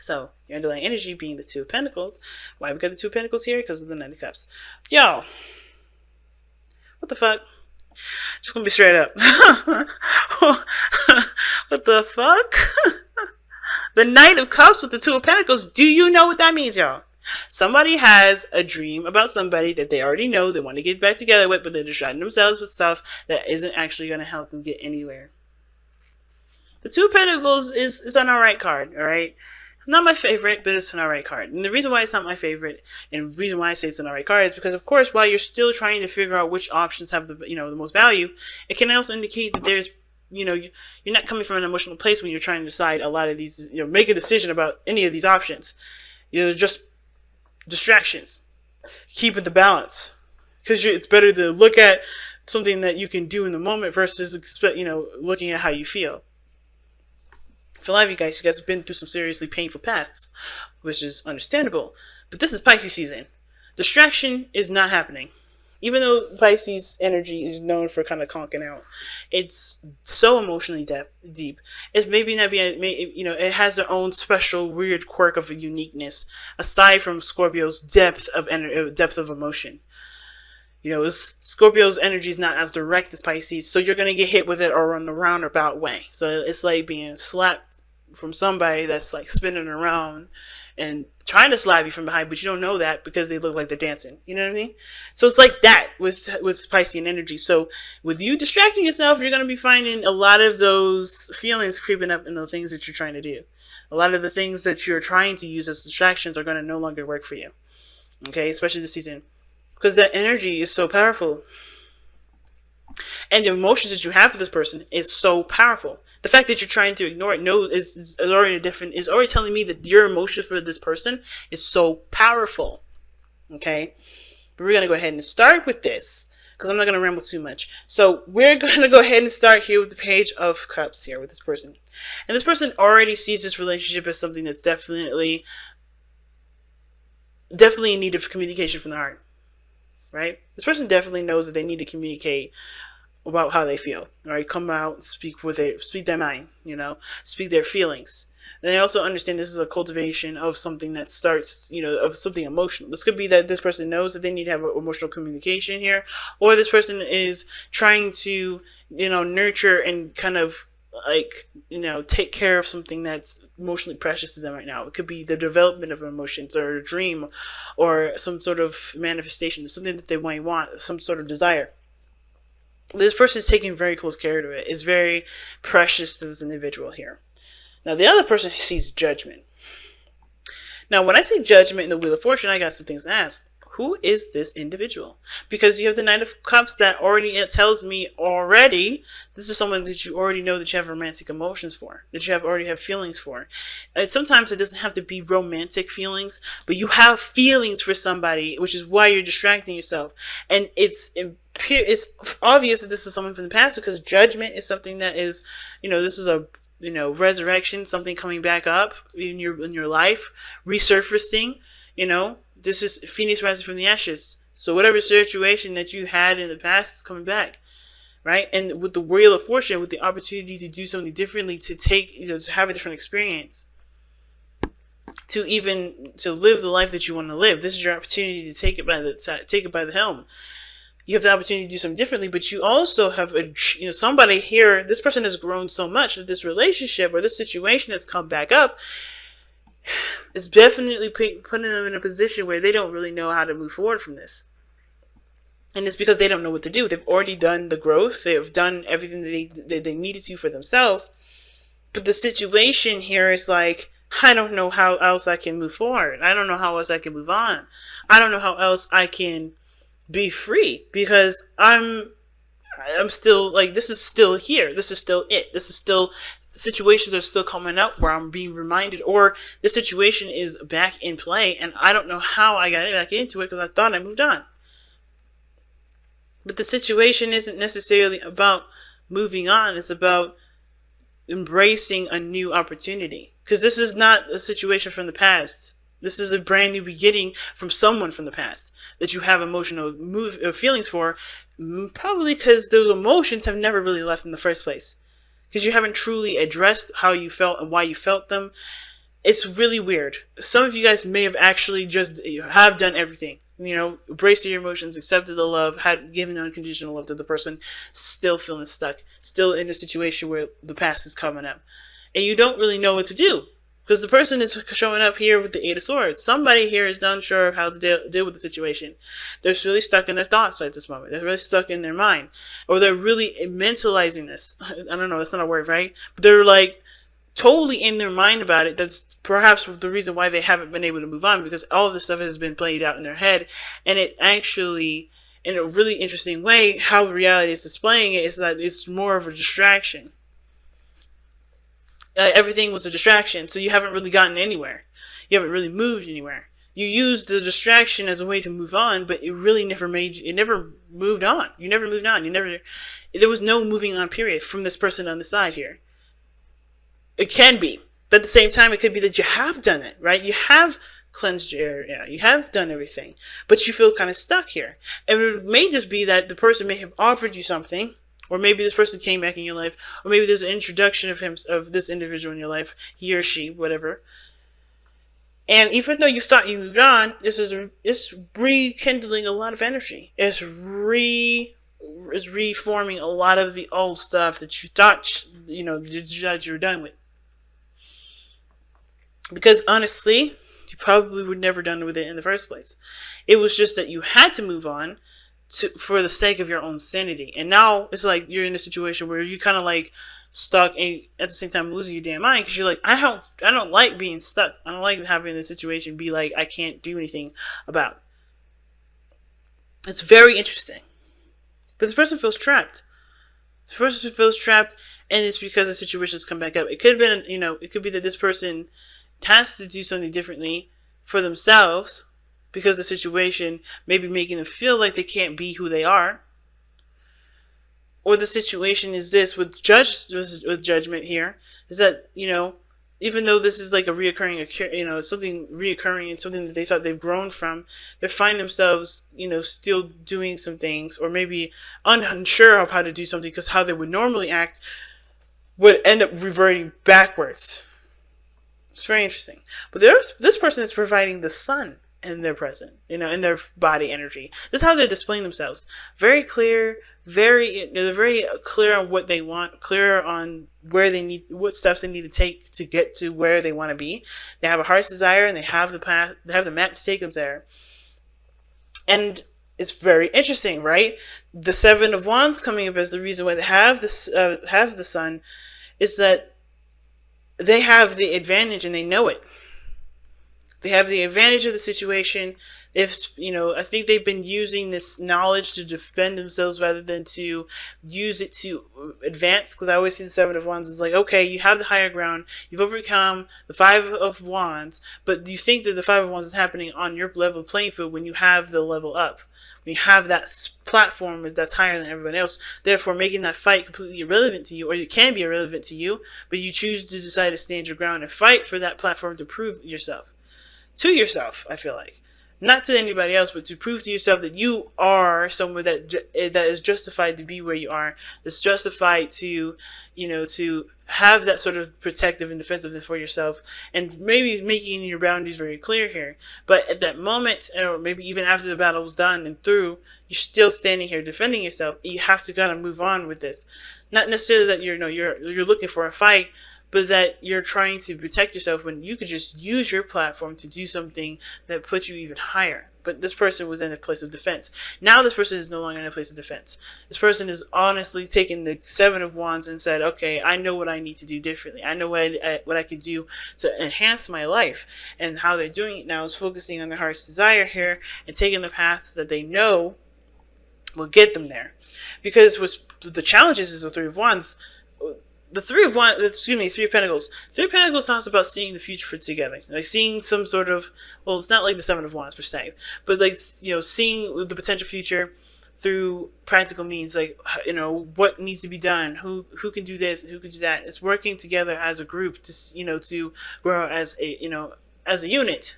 So your underlying energy being the Two of Pentacles. Why we got the Two of Pentacles here? Because of the Knight of Cups. Y'all, what the fuck? Just gonna be straight up. What the fuck? The Knight of Cups with the Two of Pentacles. Do you know what that means, y'all? Somebody has a dream about somebody that they already know they want to get back together with, but they're distracting themselves with stuff that isn't actually going to help them get anywhere. The Two of Pentacles is an alright card, alright? Not my favorite, but it's an alright card. And the reason why it's not my favorite, and the reason why I say it's an alright card, is because, of course, while you're still trying to figure out which options have the the most value, it can also indicate that there's you're not coming from an emotional place when you're trying to decide a lot of these, make a decision about any of these options. You're just distractions. Keep it the balance, because it's better to look at something that you can do in the moment versus looking at how you feel. For a lot of you guys have been through some seriously painful paths, which is understandable. But this is Pisces season. Distraction is not happening. Even though Pisces energy is known for kind of conking out, it's so emotionally deep. It's maybe not being, it has their own special weird quirk of a uniqueness, aside from Scorpio's depth of emotion. Scorpio's energy is not as direct as Pisces, so you're gonna get hit with it or in a roundabout way. So it's like being slapped from somebody that's like spinning around and trying to slap you from behind, but you don't know that because they look like they're dancing. You know what I mean? So it's like that with Piscean energy. So with you distracting yourself, you're going to be finding a lot of those feelings creeping up in the things that you're trying to do. A lot of the things that you're trying to use as distractions are going to no longer work for you. Okay? Especially this season. Because that energy is so powerful. And the emotions that you have for this person is so powerful. The fact that you're trying to ignore it is already telling me that your emotion for this person is so powerful. Okay? But we're going to go ahead and start with this, because I'm not going to ramble too much. So we're going to go ahead and start here with the Page of Cups here with this person. And this person already sees this relationship as something that's definitely in need of communication from the heart. Right? This person definitely knows that they need to communicate about how they feel. Right? Come out and speak their mind, speak their feelings. And they also understand this is a cultivation of something that starts, of something emotional. This could be that this person knows that they need to have emotional communication here, or this person is trying to, nurture and kind of take care of something that's emotionally precious to them right now. It could be the development of emotions, or a dream, or some sort of manifestation, something that they might want, some sort of desire. This person is taking very close care of it. It's very precious to this individual here. Now, the other person sees judgment. Now, when I say judgment in the Wheel of Fortune, I got some things to ask. Who is this individual? Because you have the Knight of Cups that it tells me already this is someone that you already know that you have romantic emotions for, that you already have feelings for. And sometimes it doesn't have to be romantic feelings, but you have feelings for somebody, which is why you're distracting yourself. And it's obvious that this is someone from the past, because judgment is something that is, this is a resurrection, something coming back up in your life, resurfacing. This is Phoenix rising from the ashes. So whatever situation that you had in the past is coming back, right? And with the Wheel of Fortune, with the opportunity to do something differently, to take, to have a different experience, to live the life that you want to live. This is your opportunity to take it by the helm. You have the opportunity to do something differently, but you also have somebody here. This person has grown so much that this relationship or this situation that's come back up is definitely putting them in a position where they don't really know how to move forward from this. And it's because they don't know what to do. They've already done the growth. They've done everything that they needed to for themselves. But the situation here is like, I don't know how else I can move forward. I don't know how else I can move on. I don't know how else I can be free, because I'm still this is still here. This is still it. This is still, situations are still coming up where I'm being reminded, or the situation is back in play and I don't know how I got back into it because I thought I moved on. But the situation isn't necessarily about moving on. It's about embracing a new opportunity, because this is not a situation from the past. This is a brand new beginning from someone from the past that you have emotional feelings for, probably because those emotions have never really left in the first place, because you haven't truly addressed how you felt and why you felt them. It's really weird. Some of you guys may have actually just have done everything. Embraced your emotions, accepted the love, had given unconditional love to the person, still feeling stuck, still in a situation where the past is coming up. And you don't really know what to do. Because the person is showing up here with the Eight of Swords. Somebody here is unsure of how to deal with the situation. They're really stuck in their thoughts at this moment. They're really stuck in their mind. Or they're really mentalizing this. I don't know, that's not a word, right? But they're like totally in their mind about it. That's perhaps the reason why they haven't been able to move on, because all of this stuff has been played out in their head. And it actually, in a really interesting way, how reality is displaying it is that it's more of a distraction. Everything was a distraction, so you haven't really gotten anywhere. You haven't really moved anywhere. You used the distraction as a way to move on, but it really never never moved on. You never moved on. There was no moving on period from this person on the side here. It can be, but at the same time, it could be that you have done it, right? You have cleansed your area. You have done everything, but you feel kind of stuck here. And it may just be that the person may have offered you something, or maybe this person came back in your life, or maybe there's an introduction of this individual in your life, he or she, whatever. And even though you thought you moved on, it's rekindling a lot of energy. It's reforming a lot of the old stuff that you thought you were done with. Because honestly, you probably were never done with it in the first place. It was just that you had to move on for the sake of your own sanity. And now it's like you're in a situation where you kind of like stuck and at the same time losing your damn mind, because you're like, I don't like being stuck. I don't like having this situation be like I can't do anything about. It's very interesting. But this person feels trapped. This person feels trapped, and it's because the situation's come back up. It could have been, it could be that this person has to do something differently for themselves, because the situation may be making them feel like they can't be who they are. Or the situation is this with judgment here, is that, even though this is like a reoccurring, something reoccurring and something that they thought they've grown from, they find themselves, still doing some things, or maybe unsure of how to do something, because how they would normally act would end up reverting backwards. It's very interesting. But this person is providing the sun in their present, in their body energy. This is how they're displaying themselves. Very clear, they're very clear on what they want, clear on what steps they need to take to get to where they want to be. They have a heart's desire, and they have the path, they have the map to take them there. And it's very interesting, right? The Seven of Wands coming up as the reason why they have this, have the sun, is that they have the advantage and they know it. They have the advantage of the situation. I think they've been using this knowledge to defend themselves rather than to use it to advance. Because I always see the Seven of Wands as like, okay, you have the higher ground. You've overcome the Five of Wands. But do you think that the Five of Wands is happening on your level playing field when you have the level up? When you have that platform that's higher than everyone else, therefore making that fight completely irrelevant to you, or it can be irrelevant to you, but you choose to decide to stand your ground and fight for that platform to prove yourself. To yourself, I feel like. Not to anybody else, but to prove to yourself that you are someone that is justified to be where you are, that's justified to, to have that sort of protective and defensiveness for yourself, and maybe making your boundaries very clear here. But at that moment, or maybe even after the battle was done and through, you're still standing here defending yourself. You have to kind of move on with this. Not necessarily that you're looking for a fight, but that you're trying to protect yourself when you could just use your platform to do something that puts you even higher. But this person was in a place of defense. Now this person is no longer in a place of defense. This person is honestly taken the Seven of Wands and said, okay, I know what I need to do differently. I know what I could do to enhance my life. And how they're doing it now is focusing on their heart's desire here and taking the paths that they know will get them there. Because the challenges is the Three of Wands. The Three of Pentacles. Three of Pentacles talks about seeing the future together, like seeing some sort of, well, it's not like the Seven of Wands per se, but like seeing the potential future through practical means, like what needs to be done, who can do this and who can do that. It's working together as a group to to grow as a as a unit.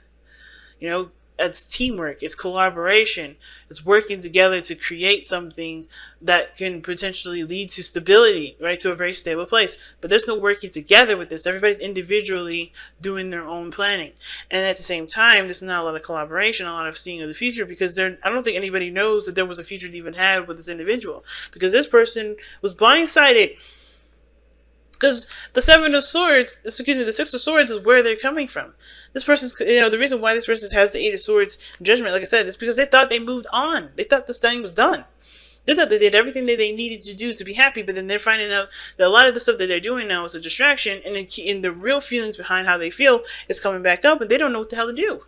it's teamwork, it's collaboration, it's working together to create something that can potentially lead to stability, right, to a very stable place. But there's no working together with this. Everybody's individually doing their own planning, and at the same time, there's not a lot of collaboration, a lot of seeing of the future, because I don't think anybody knows that there was a future to even have with this individual, because this person was blindsided. Because the the Six of Swords is where they're coming from. This person's, the reason why this person has the Eight of Swords judgment, like I said, is because they thought they moved on. They thought this thing was done. They thought they did everything that they needed to do to be happy, but then they're finding out that a lot of the stuff that they're doing now is a distraction, and the real feelings behind how they feel is coming back up, and they don't know what the hell to do.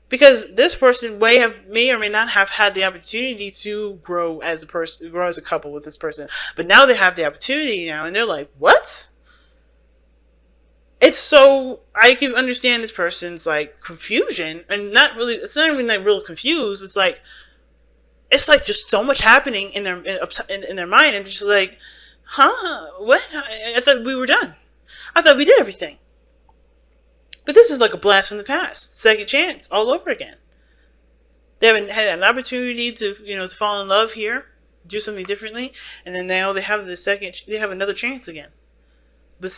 Because this person may or may not have had the opportunity to grow as a couple with this person. But now they have the opportunity now, and they're like, what? I can understand this person's like confusion, and it's not even like real confused. It's like just so much happening in their mind, and just like, huh? What? I thought we were done. I thought we did everything. But this is like a blast from the past. Second chance all over again. They haven't had an opportunity to fall in love here, do something differently, and then now they have another chance again. But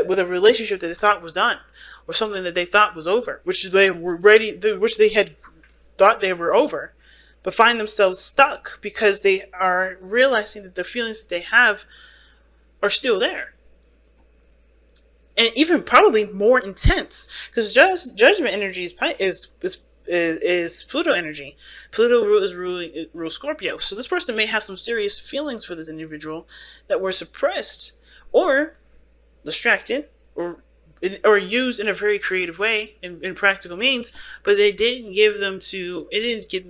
with a relationship that they thought was done, or something that they thought was over, which they had thought they were over, but find themselves stuck because they are realizing that the feelings that they have are still there. And even probably more intense, because judgment energy is Pluto energy. Pluto rules Scorpio. So this person may have some serious feelings for this individual that were suppressed, or distracted, or used in a very creative way in practical means, but it didn't get them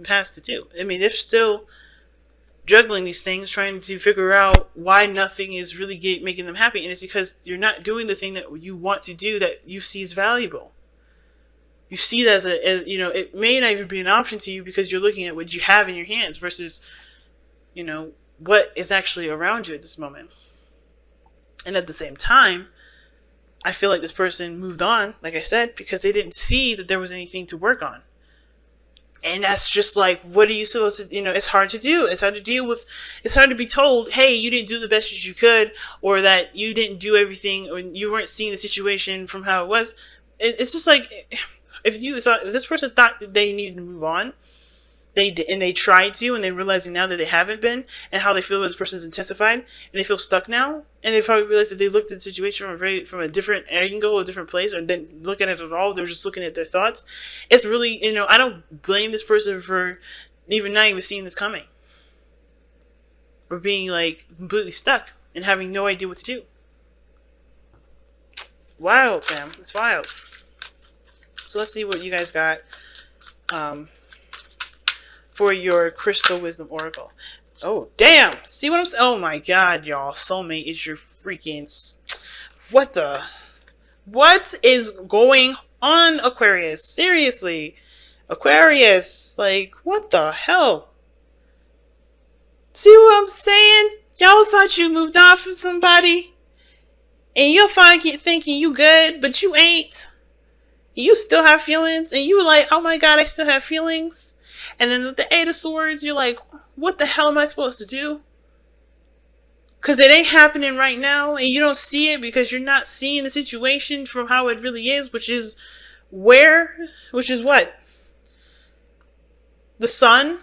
past the two. I mean, they're still juggling these things, trying to figure out why nothing is really making them happy, and it's because you're not doing the thing that you want to do that you see as valuable. You see that as it may not even be an option to you because you're looking at what you have in your hands versus, what is actually around you at this moment. And at the same time, I feel like this person moved on, like I said, because they didn't see that there was anything to work on. And that's just like, what are you supposed to, it's hard to do. It's hard to deal with. It's hard to be told, hey, you didn't do the best as you could, or that you didn't do everything, or you weren't seeing the situation from how it was. It's just like, if this person thought that they needed to move on, they did, and they tried to, and they're realizing now that they haven't been, and how they feel that this person's intensified, and they feel stuck now, and they probably realized that they looked at the situation from a different angle, a different place, or didn't look at it at all. They're just looking at their thoughts. It's really, I don't blame this person for not even seeing this coming, or being like completely stuck and having no idea what to do. Wild, fam. It's wild. So let's see what you guys got for your Crystal Wisdom Oracle. Oh, damn. See what I'm saying? Oh, my God, y'all. Soulmate is your freaking... What is going on, Aquarius? Seriously. Aquarius. Like, what the hell? See what I'm saying? Y'all thought you moved on from somebody? And you'll keep thinking you good, but you ain't. You still have feelings, and you were like, oh my God, I still have feelings. And then with the Eight of Swords, you're like, what the hell am I supposed to do? Because it ain't happening right now, and you don't see it because you're not seeing the situation from how it really is, which is what? The Sun?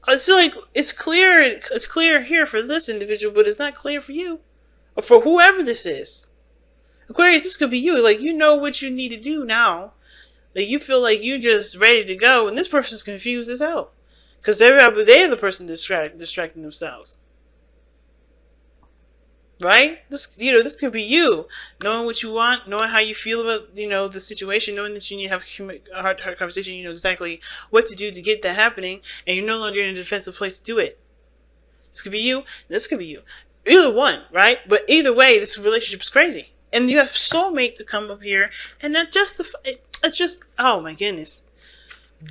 It's like, it's clear here for this individual, but it's not clear for you. Or for whoever this is. Aquarius, this could be you. Like, you know what you need to do now. Like, you feel like you're just ready to go, and this person's confused as hell. Because they're the person distracting themselves. Right? This could be you. Knowing what you want, knowing how you feel about, the situation, knowing that you need to have a hard conversation, you know exactly what to do to get that happening, and you're no longer in a defensive place to do it. This could be you, this could be you. Either one, right? But either way, this relationship is crazy. And you have soulmate to come up here and not justify it. Oh my goodness.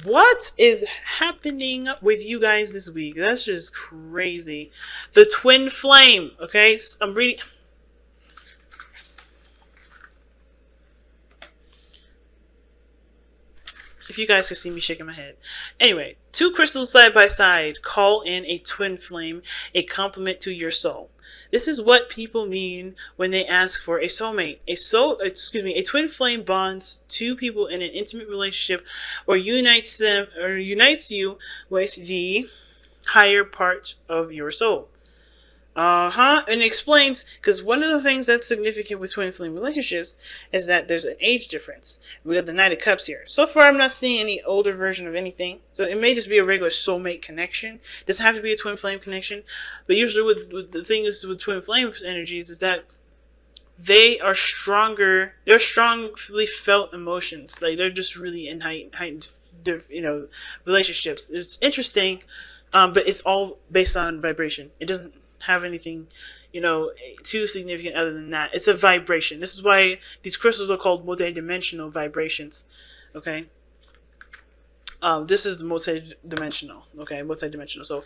What is happening with you guys this week? That's just crazy. The twin flame, okay? I'm reading. If you guys can see me shaking my head. Anyway, two crystals side by side call in a twin flame, a complement to your soul. This is what people mean when they ask for a soulmate. A twin flame bonds two people in an intimate relationship or unites you with the higher part of your soul. And it explains, because one of the things that's significant with twin flame relationships is that there's an age difference. We got the Knight of Cups here. So far, I'm not seeing any older version of anything. So it may just be a regular soulmate connection. It doesn't have to be a twin flame connection. But usually with the thing is with twin flame energies is that they are stronger. They're strongly felt emotions. Like they're just really in heightened relationships. It's interesting, but it's all based on vibration. It doesn't have anything too significant other than that. It's a vibration. This is why these crystals are called multi-dimensional vibrations. Okay, this is the multi-dimensional. So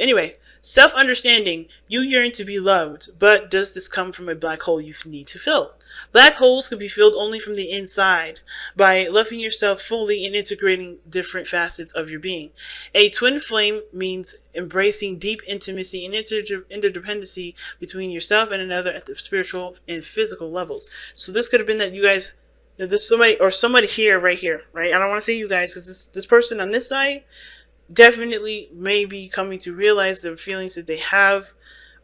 anyway, self-understanding. You yearn to be loved, but does this come from a black hole you need to fill? Black holes can be filled only from the inside, by loving yourself fully and integrating different facets of your being. A twin flame means embracing deep intimacy and interdependency between yourself and another at the spiritual and physical levels. So this could have been that you guys, this somebody here, right here, right? I don't want to say you guys, because this person on this side definitely may be coming to realize the feelings that they have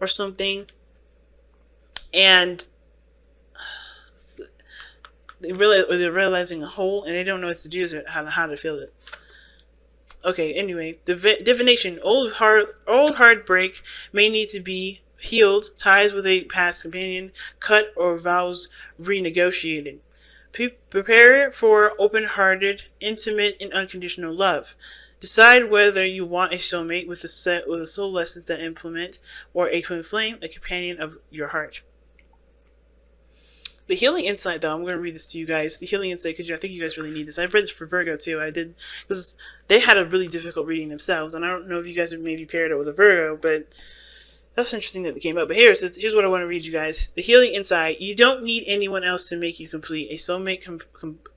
or something, and they're realizing a hole and they don't know what to do or how to fill it. Okay, anyway, divination. Old heartbreak may need to be healed, ties with a past companion cut, or vows renegotiated. Prepare for open-hearted, intimate, and unconditional love. Decide whether you want a soulmate with a soul lessons that implement, or a twin flame, a companion of your heart. The healing insight, though, I'm going to read this to you guys. The healing insight, because I think you guys really need this. I've read this for Virgo, too. I did, because they had a really difficult reading themselves. And I don't know if you guys have maybe paired it with a Virgo, but that's interesting that it came up. But here's what I want to read you guys. The healing insight. You don't need anyone else to make you complete. A soulmate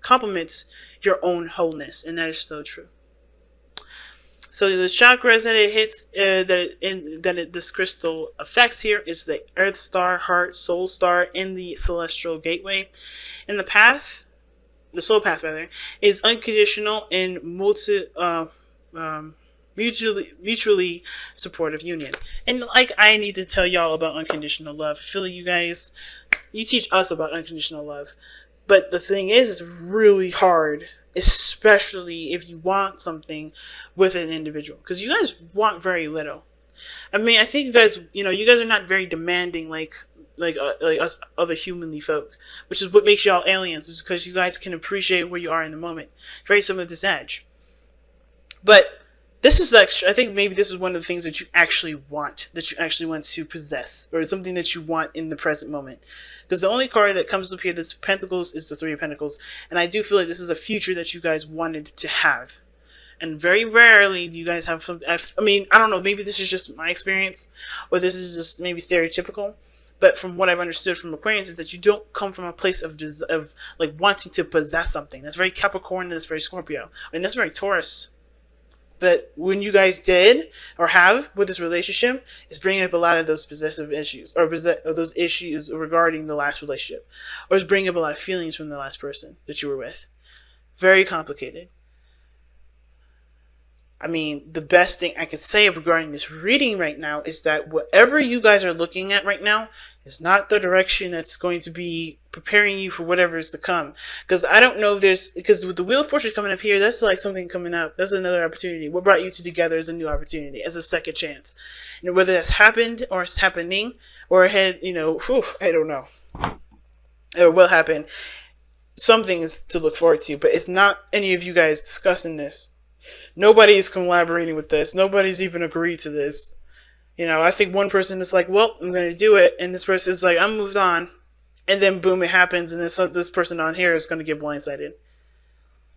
complements your own wholeness. And that is so true. So the chakras that it hits, this crystal affects here is the Earth Star, Heart, Soul Star, and the Celestial Gateway. And the path, the soul path rather, is unconditional and mutually supportive union. And like I need to tell y'all about unconditional love. I feel like you guys, you teach us about unconditional love. But the thing is, it's really hard, especially if you want something with an individual, because you guys want very little. I mean, I think you guys are not very demanding like us other humanly folk, which is what makes y'all aliens, is because you guys can appreciate where you are in the moment. Very similar to Sag. But this is like, I think maybe this is one of the things that you actually want to possess, or something that you want in the present moment. Because the only card that comes up here that's Pentacles is the Three of Pentacles. And I do feel like this is a future that you guys wanted to have. And very rarely do you guys have something. I mean, I don't know, maybe this is just my experience, or this is just maybe stereotypical. But from what I've understood from Aquarians is that you don't come from a place of like wanting to possess something. That's very Capricorn and that's very Scorpio. And that's very Taurus. But when you guys did or have with this relationship, it's bringing up a lot of those possessive issues, or those issues regarding the last relationship, or it's bringing up a lot of feelings from the last person that you were with. Very complicated. I mean, the best thing I could say regarding this reading right now is that whatever you guys are looking at right now is not the direction that's going to be preparing you for whatever is to come. Because I don't know if because with the Wheel of Fortune coming up here, that's like something coming up. That's another opportunity. What brought you two together is a new opportunity, as a second chance. And whether that's happened or it's happening, or I don't know. Or will happen. Something is to look forward to, but it's not any of you guys discussing this. Nobody is collaborating with this. Nobody's even agreed to this. I think one person is like, well, I'm going to do it. And this person is like, I'm moved on. And then boom, it happens. And this person on here is going to get blindsided.